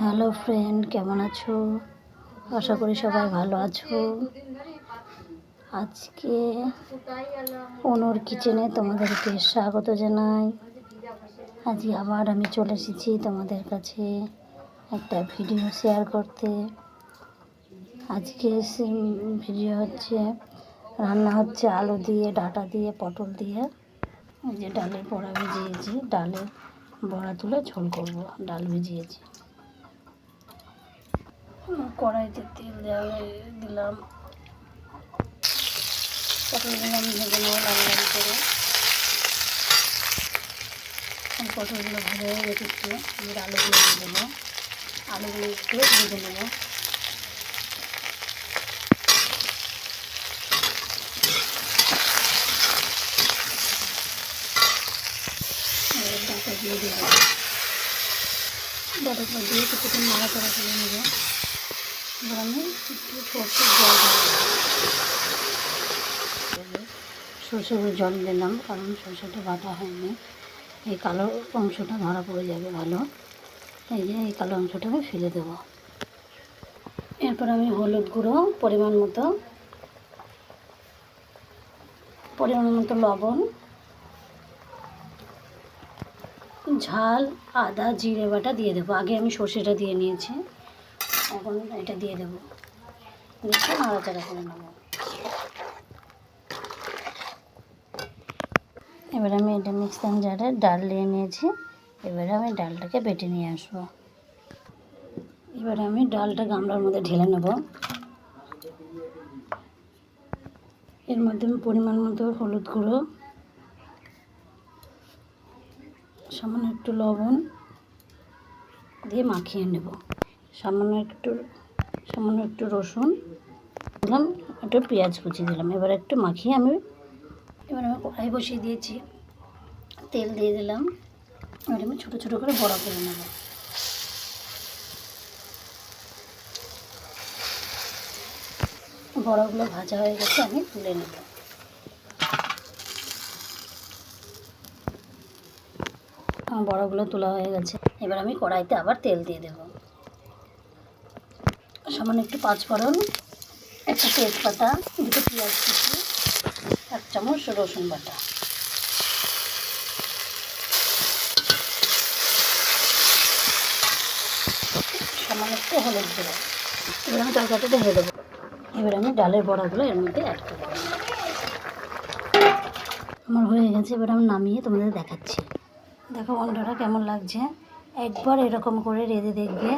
Hello friend, কেমন আছো? আশা করি সবাই ভালো আছো। আজকে অনুর কিচেনে তোমাদেরকে স্বাগত জানাই। আজকে আবার আমি চলে এসেছি তোমাদের কাছে একটা ভিডিও শেয়ার করতে। আজকে ভিডিও হচ্ছে রান্না হচ্ছে আলু দিয়ে, ডাঁটা দিয়ে, পটল দিয়ে। এই যে ডালের বড়া ভিজিয়েছি, ডালের বড়া তুলে ঝোল করব। ডাল ভিজিয়েছি, কড়াইতে তেল দিলাম, পটলগুলো আমি ভেজে নেবো লাল লাল করে। পটলগুলো ভাজা হয়ে গেছে, একটু আলুগুলো দিয়ে দেবো। আলুগুলো একটু ভেজে নেবো। ডাঁটা দিয়ে দেবো, ডাঁটাটা দিয়ে কিছুক্ষণ নাড়াচাড়া করে নেবো। এবার আমি একটু সর্ষের জল সর্ষের জল দিলাম, কারণ সর্ষেটা বাটা হয়নি। এই কালো অংশটা ধরা পড়ে যাবে ভালো, এই যে এই কালো অংশটা আমি ফেলে দেবো। এরপর আমি হলুদ গুঁড়ো পরিমাণ মতো লবণ, ঝাল, আদা, জিরে বাটা দিয়ে দেবো। আগে আমি সর্ষেটা দিয়ে নিয়েছি, এখন এটা দিয়ে দেবো। দিয়ে নাড়াচাড়া করে নেবো। এবার আমি এটা মিক্সার জারে ডাল নিয়ে নিয়েছি। এবারে আমি ডালটাকে বেটে নিয়ে আসবো। এবারে আমি ডালটা গামলার মধ্যে ঢেলে নেব। এর মধ্যে আমি পরিমাণ মতো হলুদ গুঁড়ো, সামান্য একটু লবণ দিয়ে মাখিয়ে নেব। সামান্য একটু রসুন দিলাম, একটু পেঁয়াজ কুচি দিলাম। এবার একটু মাখিয়ে আমি কড়াই বসিয়ে দিয়েছি, তেল দিয়ে দিলাম। এবার আমি ছোটো ছোটো করে বড়া করে নেব। বড়াগুলো ভাজা হয়ে গেছে, আমি তুলে নেব। আমার বড়াগুলো তোলা হয়ে গেছে। এবার আমি কড়াইতে আবার তেল দিয়ে দেব। সামান্য একটু পাঁচফোড়ন, একটা তেজপাতা, দুটো পেঁয়াজ কুচি, 1 চামচ রসুন বাটা, সামান্য একটু হলুদ গুঁড়ো। এবার আমি তরকারিটা ঢেলে দেবো। এবার আমি ডালের বড়াগুলো এর মধ্যে অ্যাড করব। আমার হয়ে গেছে, এবার আমি নামিয়ে তোমাদের দেখাচ্ছি। দেখো বন্ধুরা কেমন লাগছে। একবার এরকম করে রেঁধে দেখবে,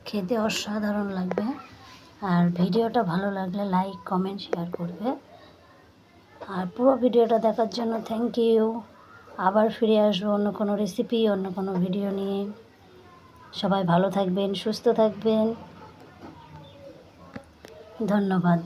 খেতে অসাধারণ লাগবে। আর ভিডিওটা ভালো লাগলে লাইক, কমেন্ট, শেয়ার করবে। আর পুরো ভিডিওটা দেখার জন্য থ্যাংক ইউ। আবার ফিরে আসবো অন্য কোনো রেসিপি, অন্য কোনো ভিডিও নিয়ে। সবাই ভালো থাকবেন, সুস্থ থাকবেন। ধন্যবাদ।